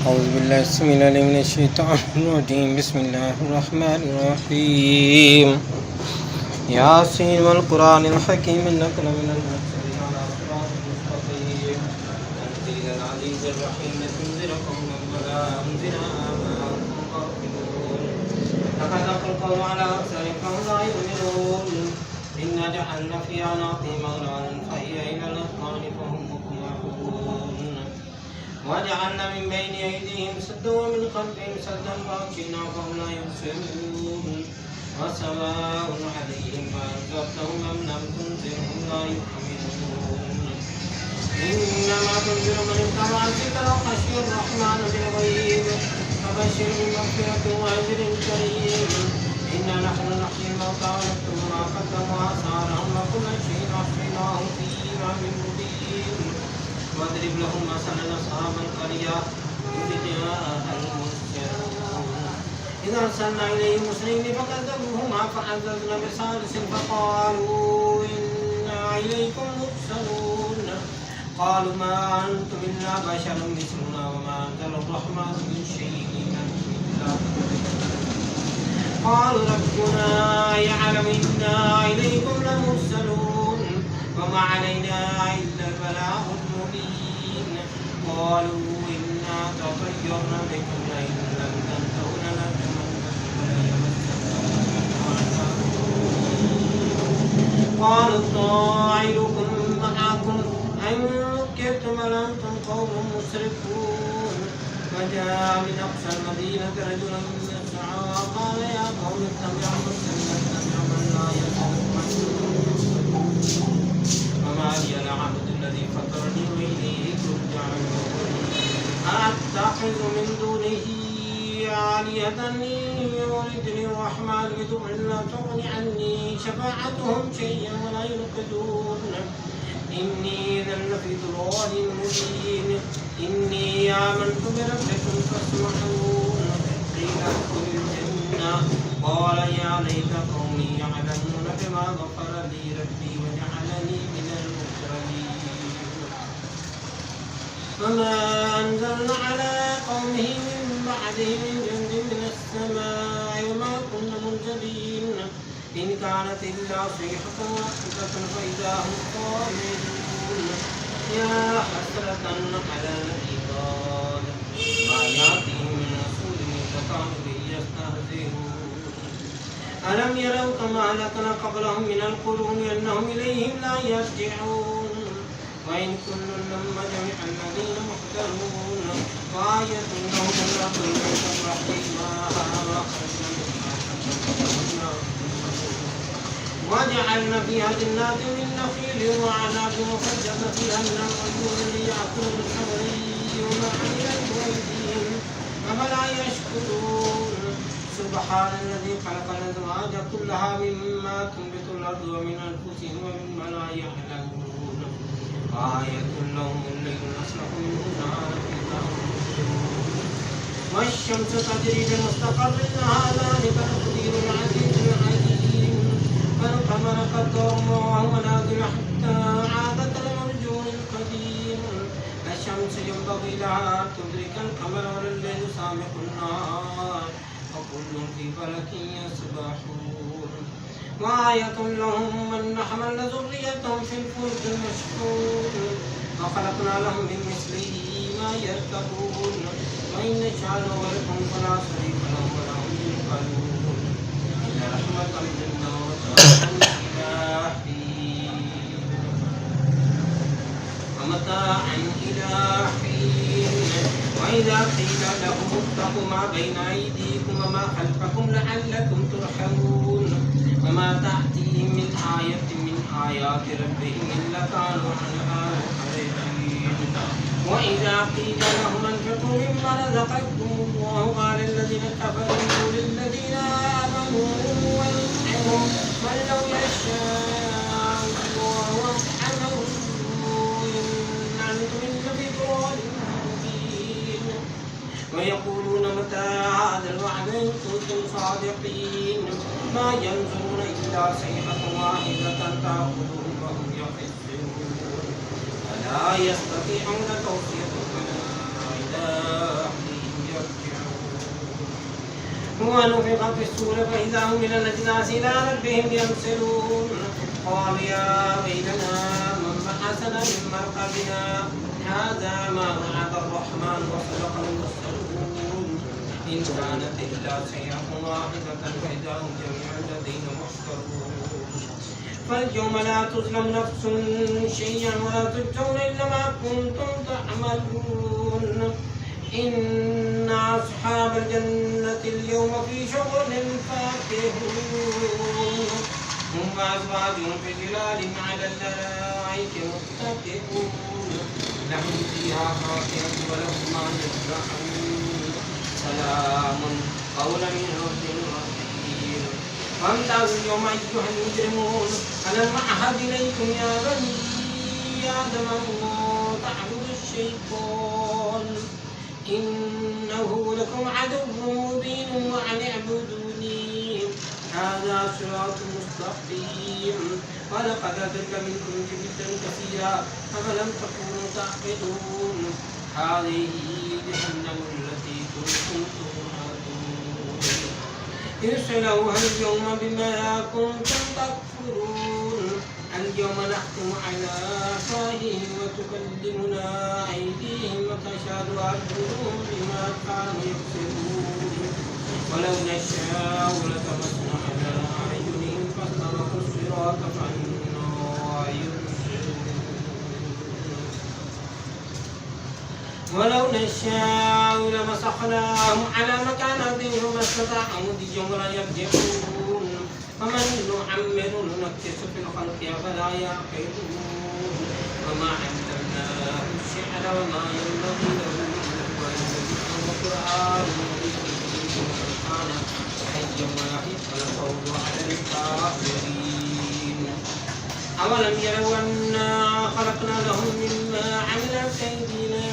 أعوذ بالله السميع العليم من الشيطان الرجيم. بسم الله الرحمن الرحيم. ياسين والقرآن الحكيم إنك لمن المرسلين على صراط مستقيم. تنزيل العزيز الرحيم لتنذر قوما ولا أنذر آباءهم غافلون. لقد حق القول على أكثرهم فهم لا يؤمنون. إنا جعلنا في أعناقهم أغلالا فهي إلى الأذقان فهم مقمحون. وجعلنا من بين أيديهم سدا ومن خلفهم سدا فأغشيناهم فهم لا يبصرون. وسواء عليهم أأنذرتهم أم لم تنذرهم لا يؤمنون. إنما تنذر من اتبع الذكر وخشي الرحمن بالغيب فبشر بمغفرة وأجر كريم. إنا نحن نحيي الموتى ونكتب ما قدموا وآثارهم وكل شيء أحصيناه في إمام مبين. واضرب لهم مثلا أصحاب القرية إذ جاءها المرسلون إذ أرسلنا إليهم مرسلين فكذبوهما فعززنا بثالث فقالوا إنا إليكم مرسلون. قالوا ما أنتم إلا بشر مثلنا وما أنزل الرحمن من شيء إن أنتم إلا قالوا ربنا يعلم إنا إليكم لمرسلون وما علينا إلا البلاغ المبين. قالوا إنا تطيرنا بكم لئن لم تنتهوا لنرجمنكم قالوا طائركم معكم أئن ذكرتم بل أنتم قوم مسرفون. فجاء من أقصى المدينة رجل يسعى قال يا قوم اتبعوا من لا يسألكم وما لي العبد الذي فطرني وإليه ترجعون. أتخذ من دونه آلهة يردني الرحمن بضر لا تغن عني شفاعتهم شيئا ولا ينقذون. إني إذا لفي ضلال مبين. إني آمنت بربكم فاسمعون. قيل ادخل الجنة قال يا ليت قومي يعلمون بما غفر لي ربي وجعلني من المكرمين. وما أنزلنا على قومه من بعده من جند من السماء وما كنا منزلين. إن كانت إلا صيحة واحدة فإذا هم خامدون. يا حسرة على العباد ما يأتيهم من رسول إلا كانوا به يستهزئون. ألم يروا كما أهلكنا قبلهم من القرون أنهم إليهم لا يرجعون. وإن كل لما جميع الذين محضرون. وآية لهم الأرض التي رحمها وأخرجنا منها وجعلنا فيها جنات من نخيل وعناب وفجرنا فيها من العيون ليأكلوا من ثمره وما عملت أيديهم أفلا يشكرون. سبحان الذي خلق الأزواج كلها مما تنبت الأرض ومن أنفسهم ومما لا يعلمون. آية لهم الليل نسلخ منه النهار فإذا هم مظلمون. والشمس تجري لمستقر لها ذلك تقدير العزيز العليم. والقمر قدرناه منازل حتى عاد كالعرجون القديم. الشمس ينبغي لها أن تدرك القمر والليل سابق النهار وكل في فلك يسبحون. وآية لهم أن حملنا ذريتهم في الفلك المشحون وخلقنا لهم من مثله ما يركبون. وإن نشأ نغرقهم فلا صريخ لهم ولا هم ينقذون. إلا رحمة منا ومتاعا إلى حين. وإذا قيل لهم اتقوا ما بين أيديكم وما خلفكم لعلكم ترحمون. وما تأتيهم من آية من آيات ربهم إلا كانوا عنها معرضين. وإذا قيل لهم انفقوا مما رزقكم الله قال الذين كفروا للذين آمنوا ويطعموا من لو يشاء الله أطعمه إن أنتم إلا في ضلال مبين. ويقولون متى هذا الوعد إن كنتم صادقين. ما ينظرون إلا صيحة واحدة تأخذهم وهم يخصمون. ولا يستطيعون توصية ولا إلى ونفخ في الصور فإذا هم من الأجداث إلى ربهم ينسلون قالوا يا ويلنا من بعثنا من مرقدنا هذا ما وعد الرحمن وصدق المرسلون إن كانت إلا صيحة واحدة فإذا هم جميع لدينا محضرون فاليوم لا تظلم نفس شيئا ولا تجزون إلا ما كنتم تعملون إن أصحاب الجنة اليوم في شغل فاكهون هم وأزواجهم في ظلال على الأرائك متكئون لهم فيها فاكهة ولهم ما يدعون سلام قولا من رب رحيم وامتازوا اليوم أيها المجرمون ألم أعهد إليكم يا بني آدم ألا تعبدوا الشيطان إنه لكم عدو مبين وأن اعبدوني هذا صراط مستقيم ولقد أضل منكم جبلا كثيرا أفلم تكونوا تعقلون هذه جهنم التي كنتم توعدون اصلوها اليوم بما كنتم تكفرون اليوم نختم على أفواههم وتكلمنا أيديهم وتشهد أرجلهم بما كانوا يكسبون ولو نشاء لطمسنا على أعينهم فاستبقوا الصراط فأنى يبصرون ولو نشاء لمسخناهم على مكانتهم فما استطاعوا مضيا ولا يرجعون ومن نعمر نكتس في الخلق أفلا يعقلون وما علمناه الشعر وما ينبغي له وقرآن كان حيا ويحيى القول على الكافرين أولم يروا أنا خلقنا لهم مما عملت أيدينا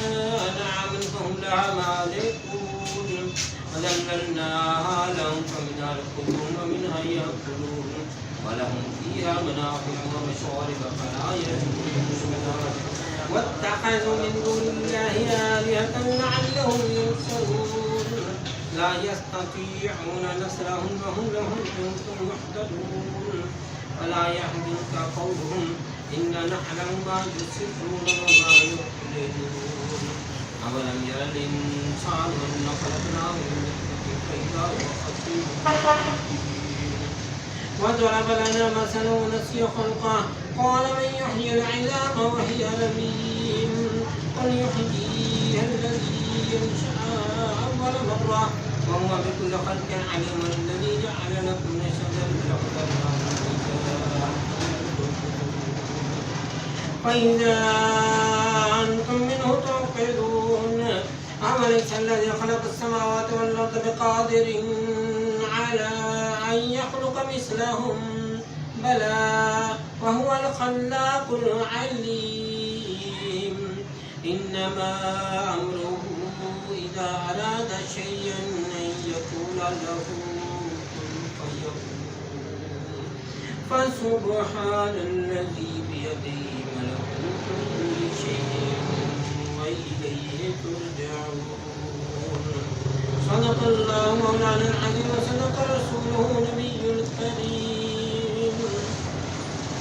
أنعاما فهم لها مالكون وذللناها لهم فمنها يأكلون ومنها يأكلون ولهم فيها منافع ومشارب فلا يشربون واتخذوا من دون الله آلهة لعلهم ينصرون لا يستطيعون نصرهم وهم لهم جند محضرون ولا يحزنك قولهم إنا نعلم ما يسرون وما يعلنون أولم ير الإنسان أنا خلقناه من نطفة فإذا هو خصيم وضرب لنا مثلا ونسي خلقه قال من يحيي العظام وهي رميم قل يحييها الذي ينشأها أول مرة وهو بكل خلق عليم الذي جعل لكم من الشجر الأخضر فإذا أنتم منه توقدون أوليس الذي خلق السماوات والأرض بقادر على أن يخلق مثلهم بلى وهو الخلاق العليم إنما أمره إذا أراد شيئا أن يقول له كن فيكون فسبحان الذي بيده ملكوت كل شيء وإليه ترجعون صدق الله مولانا العظيم وصدق رسوله نبي الكريم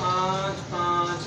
5-5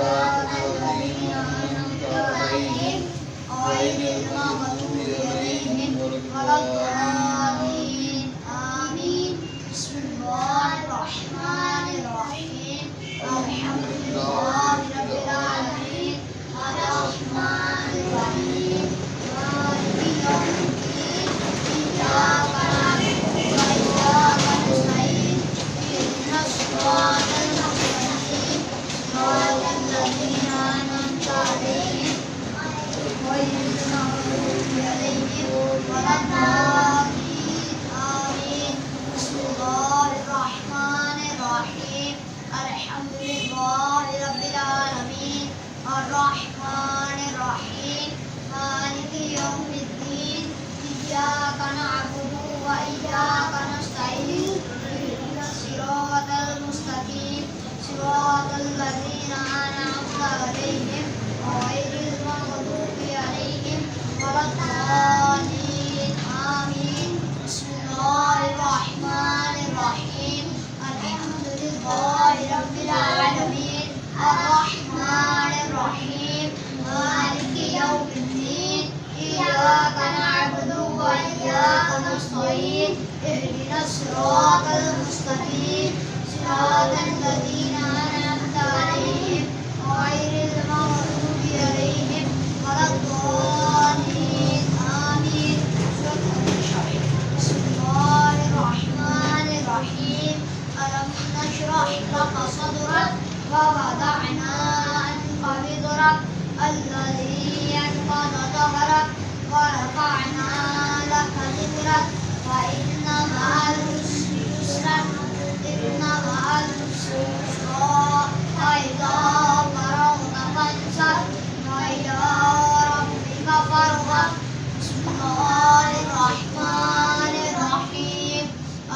صراط الذين أنعمت عليهم غير المغضوب عليهم ولا الضالين آمين. بسم الله الرحمن الرحيم. الحمد لله رب العالمين الرحمن الرحيم مالك يوم الدين إياك نعبد وإياك نستعين اهدنا الصراط المستقيم صراط الذين أنعمت عليهم غير المغضوب عليهم ولا الضالين آمين. بسم الله الرحمن الرحيم. الحمد لله رب العالمين الرحمن الرحيم مالك يوم الدين إياك نعبد وإياك نستعين اهدنا الصراط المستقيم صراط الذين أنعمت عليهم غير المغضوب عليهم ولا الضالين آمين. بسم الله الرحمن الرحيم. الحمد لله رب العالمين الرحمن الرحيم مالك يوم الدين إياك نعبد وإياك نستعين اهدنا الصراط المستقيم صراط الذين أنعمت عليهم غير المغضوب عليهم ولا الضالين آمين. بسم الله الرحمن الرحيم. ألم نشرح لك صدرك ووضعنا عنك وزرك الذي أنقض ظهرك ورفعنا لك ذكرك فإن مع العسر يسرا إن مع العسر يسرا فإذا فرغت فانصب وإلى ربك فارغب. بسم الله الرحمن الرحيم.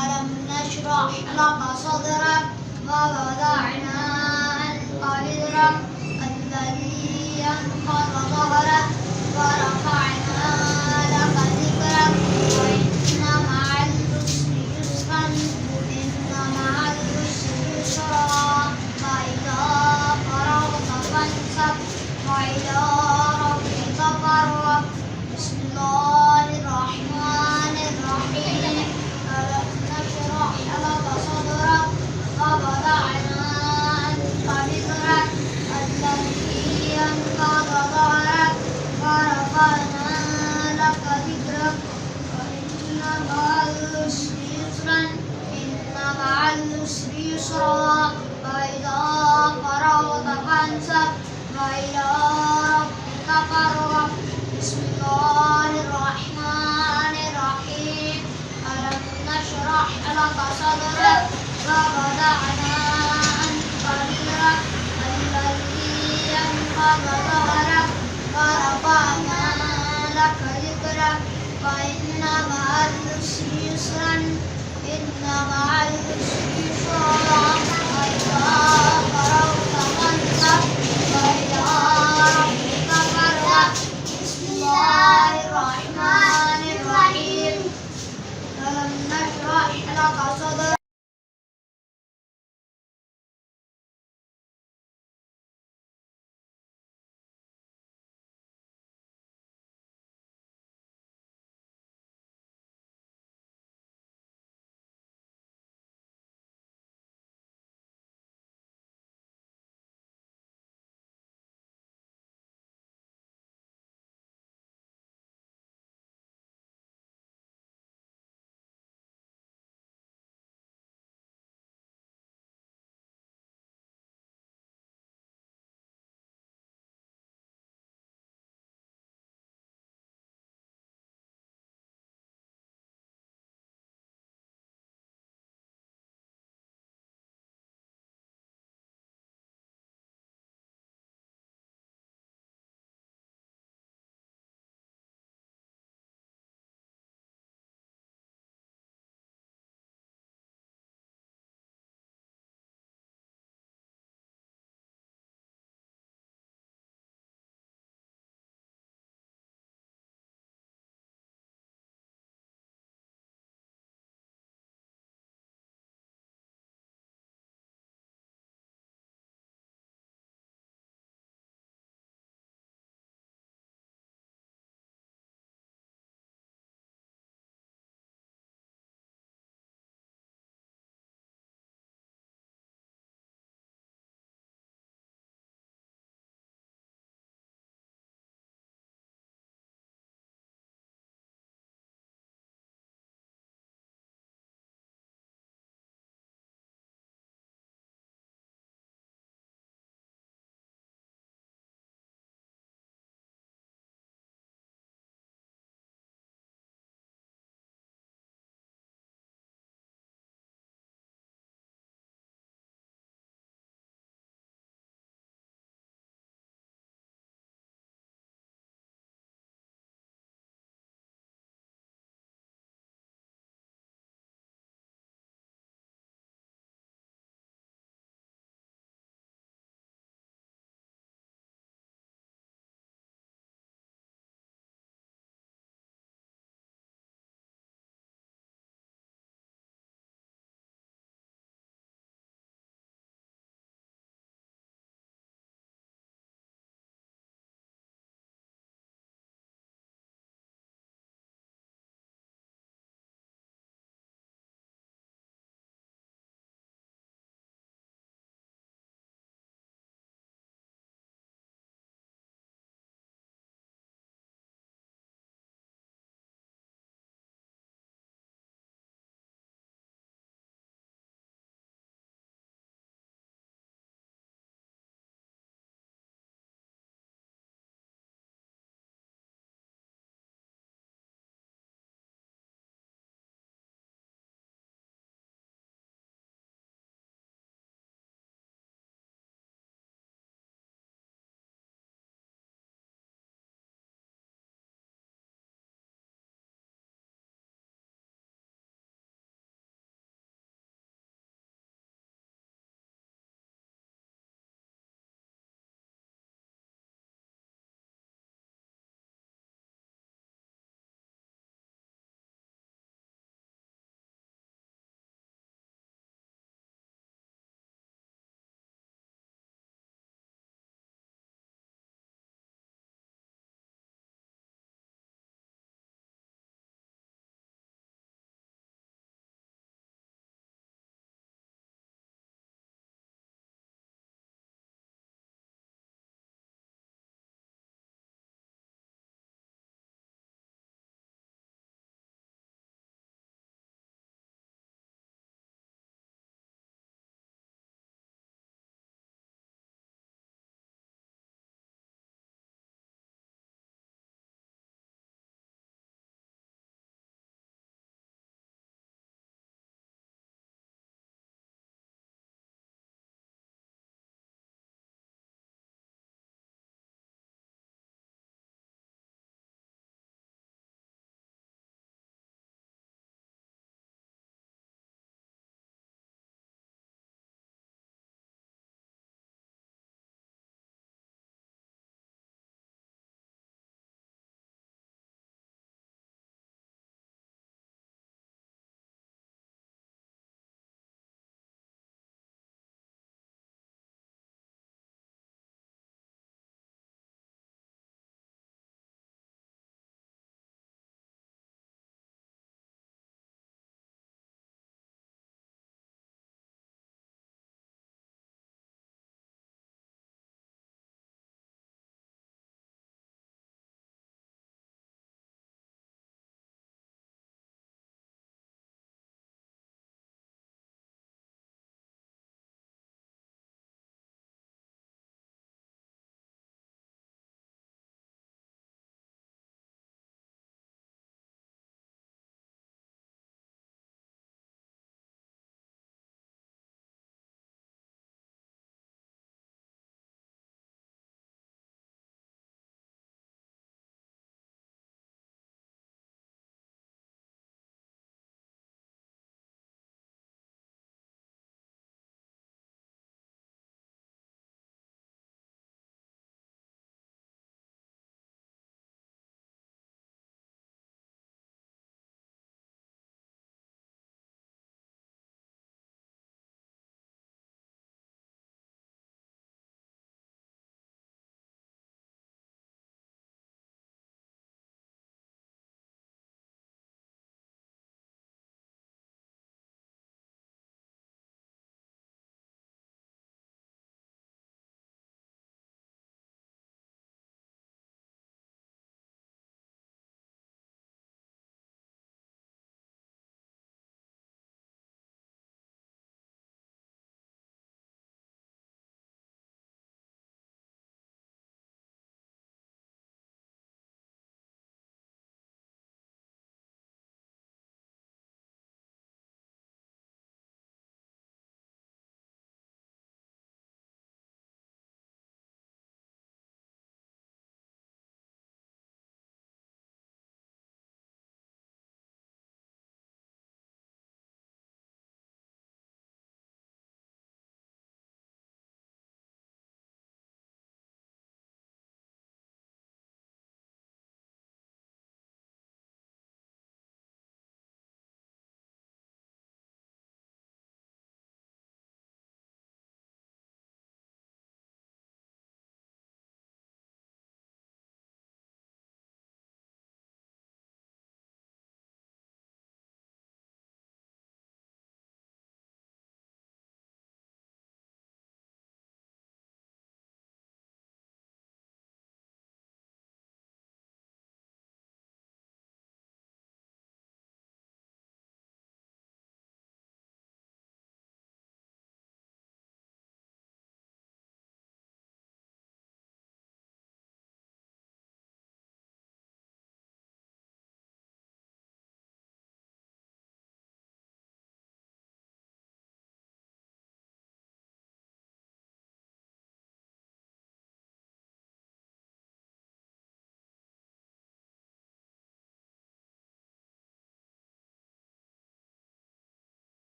ألم نشرح لك صدرك ووضعنا عنك وزرك الذي أنقض ظهرك ورفعنا لك ذكرك وإن مع العسر يسرا إن مع العسر يسرا فإذا فرغت فانصب وإلى ربك فارغب. بسم الله الرحمن الرحيم. ألم نشرح لك صدرك ووضعنا عنك وزرك الذي أنقض ظهرك ورفعنا لك ذكرك وإن مع العسر يسرا إن مع العسر يسرا فإذا فرغت فانصب وإلى ربك فارغب. بسم الله الرحمن الرحيم. ألم نشرح لك صدرك ووضعنا عنك وزرك الذي أنقض ظهرك ورفعنا لك ذكرك وإن مع العسر يسرا إن مع العسر يسرا فإذا فرغت فانصب وإلى ربك فارغب. بسم الله الرحمن الرحيم. ألم نشرح لك صدرك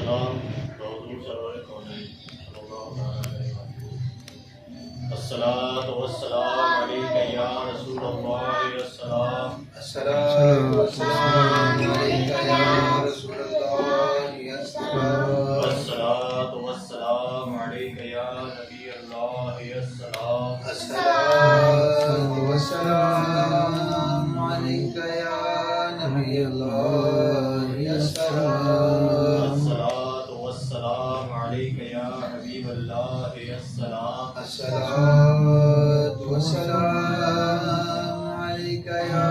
والسلام حضور سرور کونین صلی اللہ علیہ وسلم الصلاۃ والسلام علیک یا رسول اللہ السلام الصلاة والسلام عليك يا رسول الله السلام الصلاۃ والسلام علیک یا نبی اللہ السلام الصلاة والسلام عليك يا نبي الله السلام الصلاۃ والسلام علیک یا حبیب اللہ السلام الصلاة والسلام عليك يا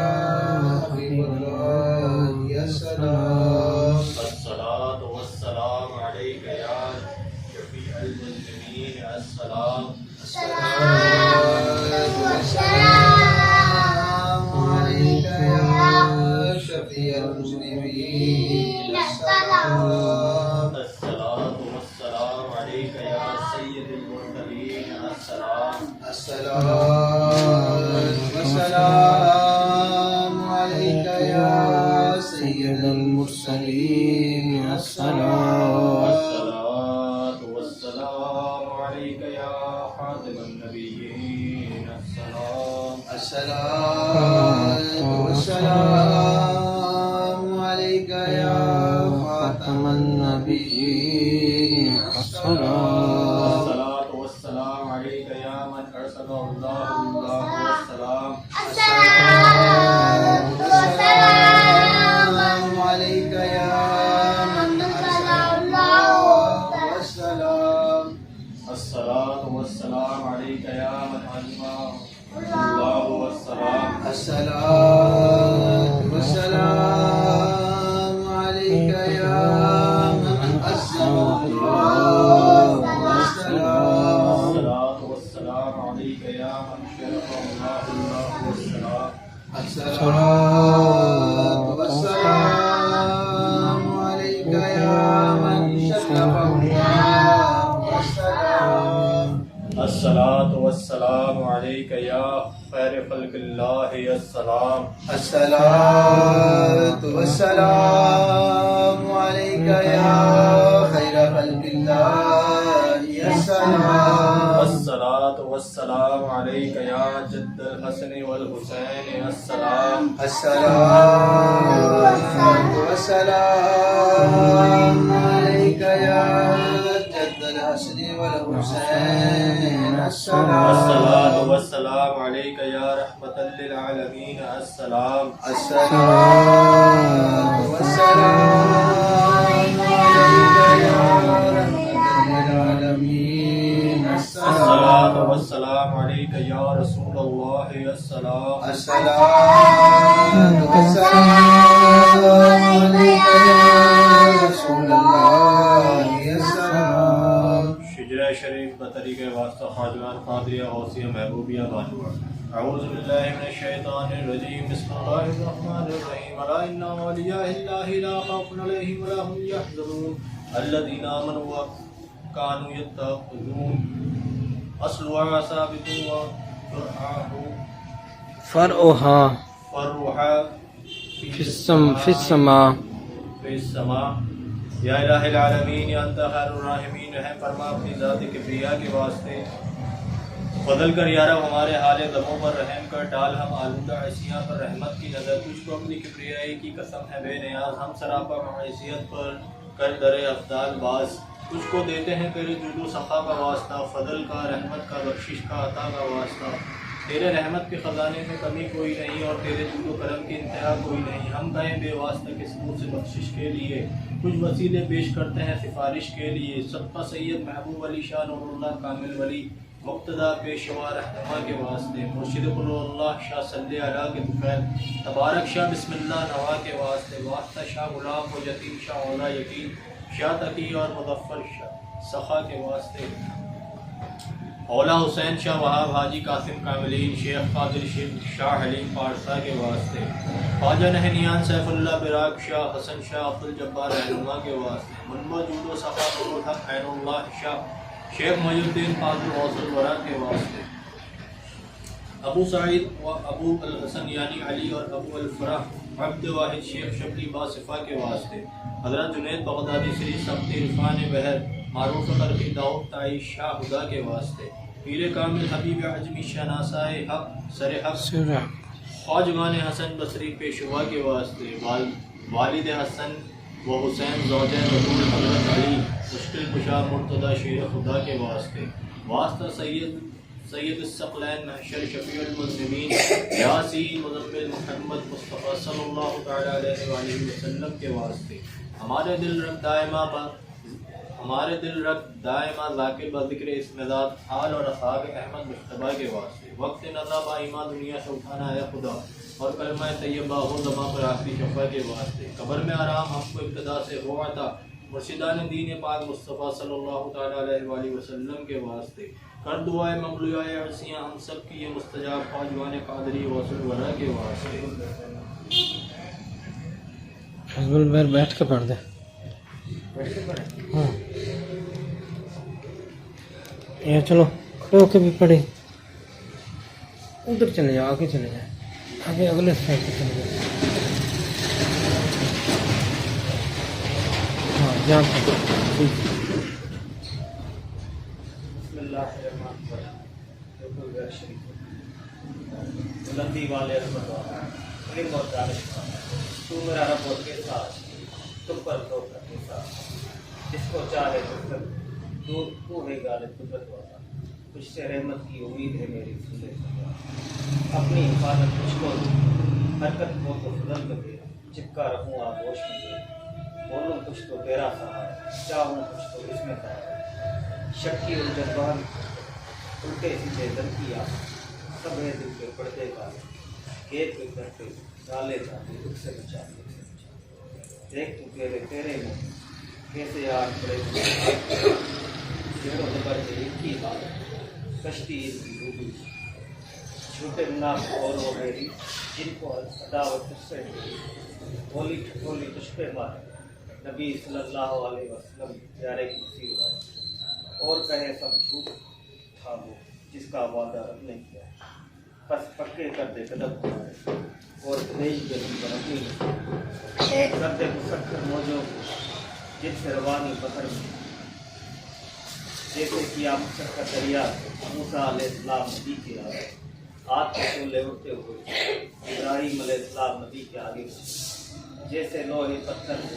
حبيب الله السلام الصلاۃ والسلام علیک یا شفیع المذنبین السلام الصلاة والسلام عليك يا شفيع المذنبين السلام الصلاۃ والسلام علیک یا سید المرسلین السلام الصلاة والسلام عليك يا سيد المرسلين السلام الصلاۃ والسلام علیک یا خاتم النبیین السلام الصلاة والسلام عليك يا خاتم النبيين السلام الصلاۃ والسلام علیک یا من ارسلہ اللہ والسلام الصلاة والسلام عليك يا من أرسل الله والسلام الصلاۃ والسلام علیک یا من علمہ اللہ والسلام الصلاة والسلام عليك يا من أسلم الله والسلام الصلاۃ والسلام علیک یا من شرف اللہ والسلام الصلاة والسلام عليك يا من شرف الله والسلام الصلاۃ والسلام علیک یا خیر خلق اللہ السلام الصلاة والسلام عليك يا خير خلق الله السلام الصلاۃ والسلام علیک یا جد الحسن والحسین السلام الصلاة والسلام عليك يا جد الحسن والحسين السلام الصلاۃ والسلام علیک یا رحمۃ للعالمین السلام الصلاة والسلام عليك يا رحمة للعالمين الصلاۃ والسلام علیک یا رسول اللہ السلام الصلاة والسلام عليك يا رسول الله السلام شجرہ شریف بطریق واسطہ خواجگان قادریہ غوثیہ محبوبیہ بانو اعوذ باللہ من الشیطان الرجیم بسم اللہ الرحمن الرحیم الا ان اولیاء اللہ لا خوف علیہم ولا هم يحزنون الذین آمنوا وكانوا يتقون اصلها ثابت فرعها فرعها في السماء فی السماء یا الہ العالمین یا انت خیر الراحمین رحم فرما اپنی ذات کبریا کے واسطے بدل کر یا رب ہمارے حال غموں پر رحم کر ڈال ہم آلودہ عصیاں پر رحمت کی نظر تجھ کو اپنی کبریائی کی قسم ہے بے نیاز ہم سراپا معیشیت پر کر در افضال باز تجھ کو دیتے ہیں تیرے جود و سخا کا واسطہ فضل کا رحمت کا بخشش کا عطا کا واسطہ تیرے رحمت کے خزانے میں کمی کوئی نہیں اور تیرے جود و کرم کی انتہا کوئی نہیں ہم گئے بے واسطہ کس منہ سے بخشش کے لیے کچھ وسیلے پیش کرتے ہیں سفارش کے لیے صدقہ سید محبوب علی شاہ نور اللہ کامل ولی مقتدا پیشوا رہنما کے واسطے مرشد قلو اللہ شاہ صلی علیہ کے بخیر تبارک شاہ بسم اللہ نوا کے واسطے واسطہ شاہ غلام و یتیم شاہ اولا یقین شاہ تقی اور مظفر شاہ سخا کے واسطے اولا حسین شاہ وہاب حاجی قاسم کاملین شیخ قادر شاہ حلیم پارسا کے واسطے خواجہ نہنیان سیف اللہ براق شاہ حسن شاہ عبدالجبار رہنما کے واسطے منبع جود و صفا الحق عین اللہ شاہ شیخ محی الدین قادر غوث الورا کے واسطے ابو سعید و ابو الحسن یعنی علی اور ابو الفرح عبد واحد شیخ شبلی باصفہ کے واسطے، حضرت جنید بغدادی سری سبت عرفان بہر معروف قرقی داؤد تائی شاہ خدا کے واسطے، پیر کامل حبیب عجمی شناسائے حق سر حق خواجگان حسن بصری پیشوا کے واسطے، والد حسن و حسین زوجہ رسول حضرت علی مشکل کشا مرتضی شیر خدا کے واسطے، واسطہ سید الثقلین محشر شفیع المذنبین یاسین مزمل محمد مصطفیٰ صلی اللہ تعالی علیہ وآلہ وسلم کے واسطے، ہمارے دل رکھ دائمہ ذاکر بذکر اسم ذات حال اور اصحاب احمد مجتبیٰ کے واسطے، وقت نظر با ایمان دنیا سے اٹھانا ہے خدا اور کلمہ طیبہ ہو زباں پر آخری شفا کے واسطے، قبر میں آرام ہم کو ابتدا سے ہو عطا مرشدان دین پاک مصطفیٰ صلی اللہ تعالی علیہ وآلہ وسلم کے واسطے، کر دعائے مغلوائے عرصیاں ہم سب کی یہ مستجاب خواجوان قادری وصل ورہ کے واسطے۔ حزب البیر بیٹھ کے پڑھ دے، ہاں یہ چلو کھڑے ہو کے بھی پڑھے، ادھر چلے جاؤ، آگے چلے جائیں، آگے اگلے سائڈ پہ چلے جائیں، ہاں جہاں پہ بسم اللہ الرحمن الرحیم۔ بلندی والے رحمت والا علم اور دانش والا، تو میرا رب اور کے ساتھ، تم پر تو کے ساتھ، جس کو چاہے تو ہے غالب قدرت والا، کچھ سے رحمت کی امید ہے میری سندے سزا، اپنی حفاظت کچھ کو حرکت کو تو فضل کر دے، چپکا رہوں آغوش میں دے، بولوں کچھ تو تیرا سہارا، چاہوں کچھ تو اس میں سہارا، شکی اور جذبان الٹے سیدھے دل کیا، سب ہے دل کے پردے کا، ایک ایک کرتے ڈالے جاتے اس سے بچا دیکھ تو تیرے میں کیسے یار پڑے زیر و زبر سے ایک ہی بات، کشتی اس کی ڈوبی، چھوٹے مناف اور وہ میری جن کو عداوت اس سے بولی ٹھٹولی تجھ پہ مارے، نبی صلی اللہ علیہ وسلم پیارے کی نصیب ہے، اور کہے سب جھوٹ تھا وہ جس کا وعدہ رب نے کیا، بس پکے کر دے قدم ہمارے اور بھیج دے ہم پر اپنی کر دے مسکر موجوں جن سے روانی بحر میں، جیسے کیا مسکر دریا موسیٰ علیہ السلام نبی کے آگے، ہاتھ کے چولے اٹھتے ہوئے ابراہیم علیہ السلام نبی کے آگے، جیسے لوہے پتھر کو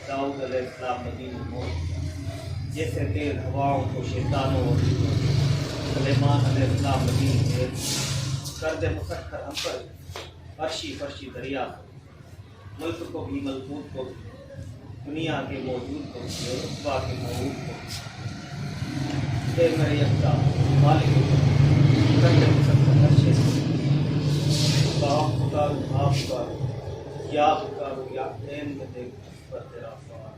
داؤد علیہ السلام نبی نے موت، جیسے تیز ہواؤں کو شیطانوں اور سلیمان علیہ السلام نبی نے کر دے مسکر ہم پر عرشی فرشی دریا، ملک کو بھی ملکوت کو بھی، دنیا کے موجود کو بھی اور رتبہ کے موجود کو بھی، اے میرے یکتا مالک کو کر دے مسکر عرشی باپ پکارو آپ پکارو یا پکارو یا نیم میں دیکھ پر تیرا سوال،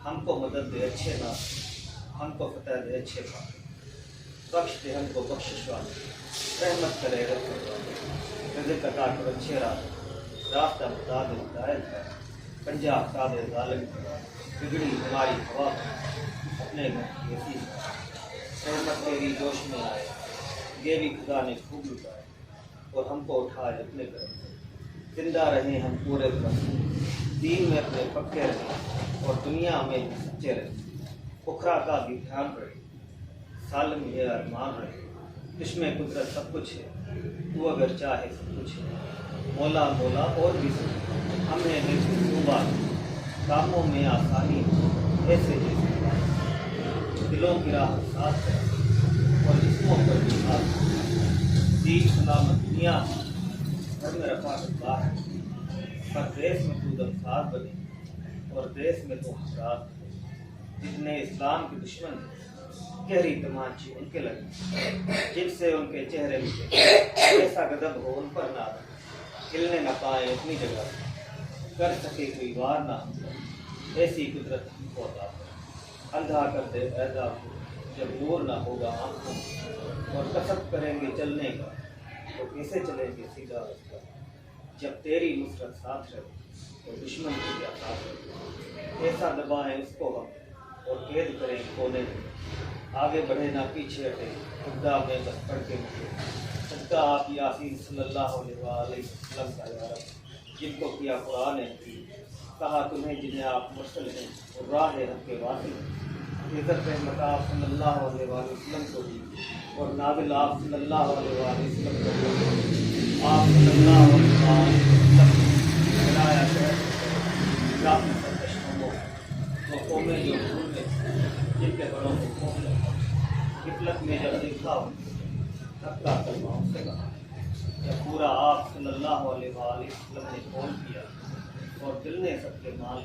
ہم کو مدد دے اچھے نہ، ہم کو فتح دے اچھے نہ، بخش دے ہم کو بخشش والے، رحمت کرے رحمت والے، رزق عطا کر اچھے راستہ بتا دے ہدایت ہے، پنجہ ہٹا دے ظالم کا، بگڑی ہماری ہوا اپنے گھر کی ایسی رحمت تیری جوش میں آئے، یہ بھی خدا نے خوب لٹائے اور ہم کو اٹھائے اپنے گھر سے، زندہ رہیں ہم پورے طرح، دین میں اپنے پکے رہیں اور دنیا میں سچے رہیں، اخرا کا بھی دھیان رہے، سالم یہ ارمان رہے، اس میں قدرت سب کچھ ہے، تو اگر چاہے سب کچھ ہے، مولا مولا اور بھی سب، ہم نے دیکھی صوبہ کاموں میں آسانی ایسے جیسے بات، دلوں کی راہ ساتھ ہے اور جسموں پر بھی ہاتھ، دین سلامت دنیا گھر میں رفاقت باہر، پر دیس میں تو دمساز بنے اور دیس میں تو حسرات، جتنے اسلام کے دشمن ہیں گہری تمانچے ان کے لگے، جن سے ان کے چہرے میں ایسا غضب ہو ان پر نہ ہلنے نہ پائے اپنی جگہ، کر سکے کوئی وار نہ ہم پر، ایسی قدرت ہم کو عطا کر، اندھا کر دے پیدا کو جب نور نہ ہوگا آنکھوں، اور کسب کریں گے چلنے کا تو کیسے چلیں گے سیدھا رستہ، جب تیری نصرت ساتھ رہے تو دشمن کی کیا ساتھ رہے، ایسا دبائیں اس کو ہم اور قید کریں کونے میں، آگے بڑھے نہ پیچھے ہٹے، خدا میں بس پڑھ کے مجھے صدقہ آپ یاسین صلی اللہ علیہ وسلم کا یا رب، جن کو کیا قرآن ہے کہا تمہیں جنہیں آپ مرسل ہیں اور راہ حق کے واصل ہیں، عزت رحمت آپ صلی اللہ علیہ وسلم کو دی اور نازل آپ صلی اللہ علیہ وسلم کو دی، آپ صلی اللہ علیہ وسلم بنایا شہر سرکشوں وہ قومیں جو بھول میں جن کے بڑوں کو قوم غفلت میں جب دیکھا دھکا کلمہ سے کہا جب پورا آپ صلی اللہ علیہ وسلم نے کھول کیا اور دل نے سب کے مال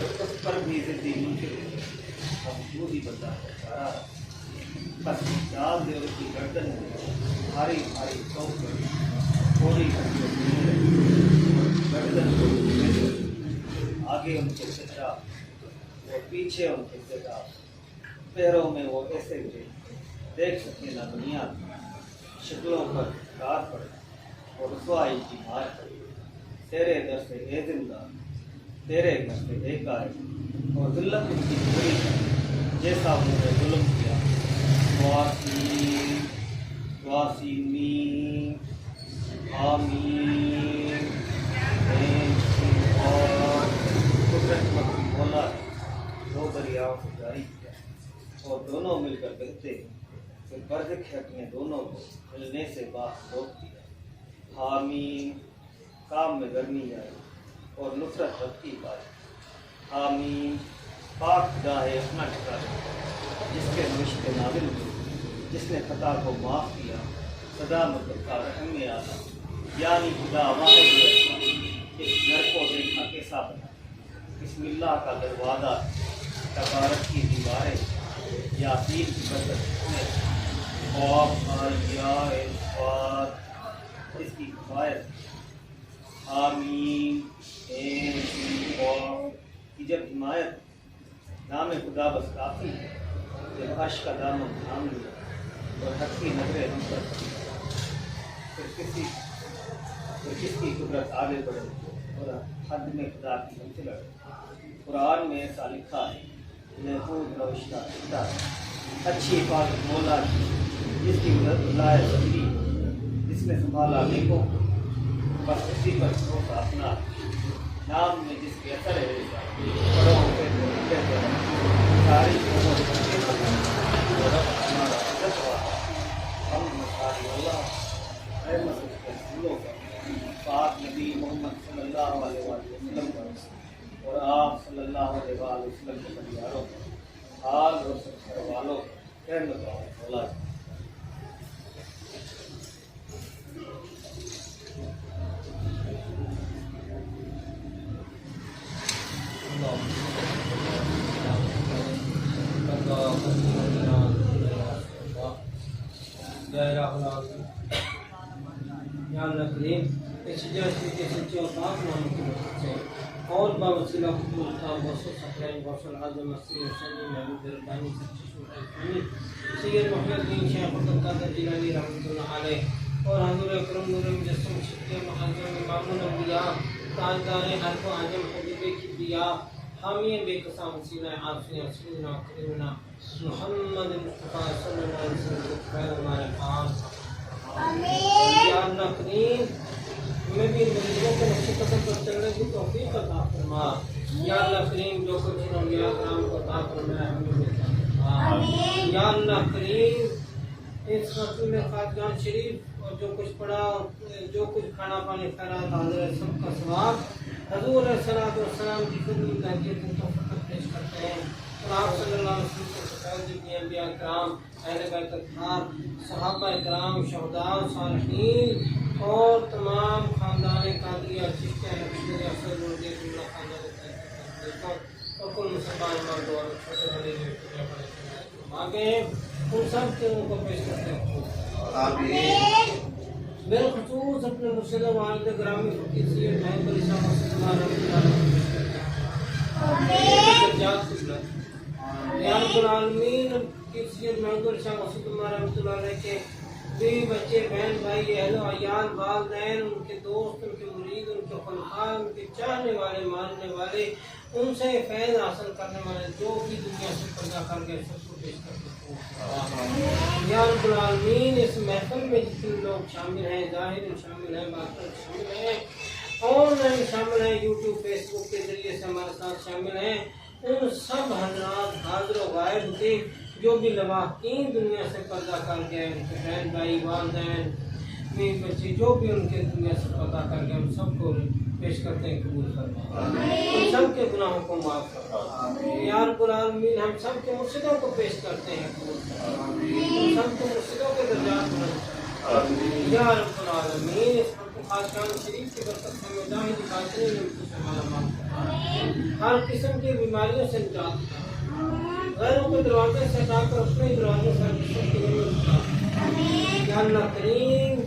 اس پر بھی ضدی ممکن ہم جو ہی بندہ چارہ بس ڈال دے اس کی گردن میں بھاری بھاری چوک میں تھوڑی گردن کو آگے ان کے سجا اور پیچھے ان کے سجا، پیروں میں وہ ایسے گرے دیکھ سکے نہ دنیا شکلوں پر کار پڑے اور رسوائی کی مار پڑی، تیرے در سے اے زندہ تیرے گھر سے اے قائم، اور ذلت ان کی پوری جیسا انہوں نے ظلم کیا، واسین واسین آمین اور قدرت مکی مولا ہے دو دریاؤں کو جاری کیا اور دونوں مل کر بہتے ہیں، پھر برزخ ہے اپنے دونوں کو ملنے سے باس روک دیا، حامیم کام میں گرمی آئی اور نصرت رب کی پائی، حامیم پاک خدا ہے اپنا ٹھکانا جس کے نوشتے نازل ہوئے، جس نے خطا کو معاف کیا، صدا مطلب کا رحم میں آنا، یعنی خدا واحد اس گھر کو دیکھا کیسا بنا، بسم اللہ کا دروازہ تبارک کی دیواریں، یاسین کی برکت میں اس کی کفایت، آمین کی جب حمایت نام خدا بس کافی ہے، جب عرش کا دامن تھام لیا اور حق کی نظریں ہم پر پھر کس کی قدرت آگے بڑھے اور حد میں خدا کی ہم سے لڑے، قرآن میں ایسا لکھا ہے محفوظ نوشتہ خدا اچھی حفاظت مولا کی، جس کی مدد لائے سبھی، جس نے سنبھالا نیکوں کو بس اسی پر بھروسہ اپنا، نام میں جس کے اثر ہے بڑوں سے ساری پاک نبی محمد صلی اللہ علیہ وسلم پر اور آپ صلی اللہ علیہ وسلم کے پریواروں پر حال اور سب والوں رحمت اللہ اور باوسیلہ حکومت کا وصول سکرین وصول عظم مسیح سنی محمود ربانی سچی شورای سید محمد بن شیخ عبدالقادر جیلانی رحمۃ اللہ علیہ اور حضور اکرم نور مجسم شکر معظم امام الانبیاء تاجدار حرف و عجم حبیب کبریا حامی بے قسم سینہ عارفین سیدنا کریمنا محمد مصطفیٰ صلی اللہ علیہ وسلم کو خیر ہمارے پاس آمین یا اللہ کریم ہمیں بھی مریضوں کو نقش قدم پر چلنے کی توفیق عطا فرما، یا اللہ کریم جو کچھ انہوں نے کرام کو عطا فرمایا ہمیں بھی عطا فرما، یا اللہ کریم اس خاتون خاتجان شریف اور جو کچھ پڑھا جو کچھ کھانا پانی خیرات حاضر سب کا ثواب حضور صلاۃ والسلام کی خدمت حاجت کو فقط پیش کرتے ہیں، اور آپ صلی اللہ علیہ وسلم کے فیض جتنے انبیاء کرام اہل بیت اطہار صحابہ کرام شہداء صالحین اور تمام خاندان قادریہ چشتیہ نقشبندیہ سرگردی اللہ خاندان اور کل مسلمان مرد اور چھوٹے بڑے آگے ان سب کے ان کو پیش کرتے ہیں بالخصوص اپنے مرشد والد گرامی فقیر سید محمد علی شاہ مسلمان یا رب العالمین فقیر سید محمد علی شاہ مسلمان رحمۃ اللہ علیہ کے بیوی بچے بہن بھائی اہل و عیال والدین ان کے دوست ان کے مرید ان کے خلفاء ان کے چاہنے والے ماننے والے ان سے فیض حاصل کرنے والے جو بھی دنیا سے پردہ کر گئے سب کو پیش کرتے ہیں یا رب العالمین اس محفل میں جتنے لوگ شامل ہیں ظاہر شامل ہیں باطن شامل ہیں آن لائن شامل ہیں یوٹیوب فیس بک کے ذریعے سے ہمارے ساتھ شامل ہیں ان سب حضرات حاضر و غائب کے جو بھی لواحقین دنیا سے پردہ کر گئے ان کے بہن بھائی والدین میرے بچے جو بھی ان کے دنیا سے پردہ کر گئے ہم سب کو پیش کرتے ہیں قبول کرتے ہیں ان سب کے گناہوں کو معاف کرتے ہیں یا رب العالمین ہم سب کے مرشدوں کو پیش کرتے ہیں قبول کرتے ہیں ان سب کے مرشدوں کے درجات بلند کرتے ہیں یا رب العالمین اس خاصان شریف کی برکت سے ظاہری باطنی نعمتوں سے مالا مال کرتا ہے ہر قسم کی بیماریوں سے نجات دیتا ہے غیروں کے دروازے سے ہٹا کر اپنے دروازے سے ہر قسم کی نعمت دیتا ہے یا اللہ کریم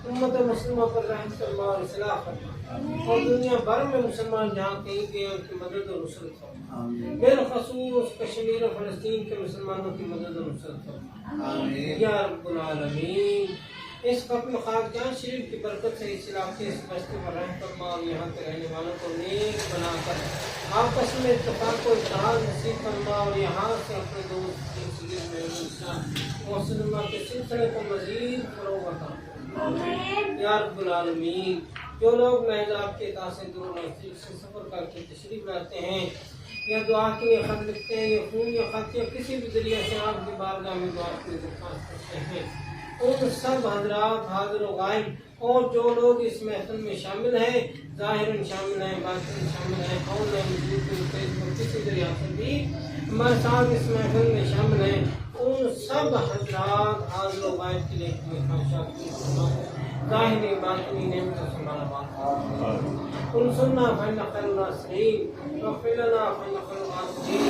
امت مسلمہ پر رحم فرما اور اصلاح فرما اور دنیا بھر میں مسلمان جہاں کہیں بھی ان کی مدد و نصرت فرما بالخصوص کشمیر و فلسطین کے مسلمانوں کی مدد و نصرت فرما یا رب العالمین اس ختم خاکجان شریف کی برکت سے اس علاقے اس بستی پر رحم فرما اور یہاں کے رہنے والوں کو نیک بنا کر آپس میں اتفاق و اتحاد نصیب فرما اور یہاں سے اپنے دوست مسلمہ کے سلسلے کو مزید فروغ عطا یا رب العالمین جو لوگ محض آپ کے اطاعت سے دور نزدیک سے سفر کر کے تشریف لاتے ہیں یا دعا کے لیے خط لکھتے ہیں یا فون یا خط یا کسی بھی ذریعے سے آپ کی بارگاہ میں دعا کے لیے درخواست کرتے ہیں ان سب حضرات حاضر و غائب اور جو لوگ اس محفل میں شامل ہیں ظاہر شامل ہیں باطن شامل ہیں آن لائن یوٹیوب فیس بک کسی ذریعے سے بھی ہمارے ساتھ اس محفل میں شامل ہیں ان سب حضرات حاضر و غائب کے لیے خواہشات کی ظاہری باطنی نعمتوں سے مالا مال انصرنا فإن خير الناصرين واغفر لنا فإن خير الغافرين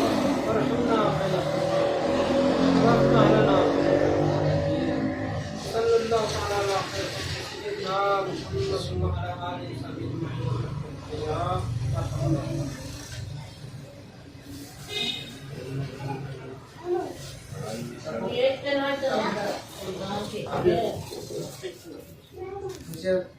وارحمنا فإن خير الراحمين وافتح لنا صلی اللہ تعالی علیہ سیدنا محمد وعلی آلہ وصحبہ اجمعین.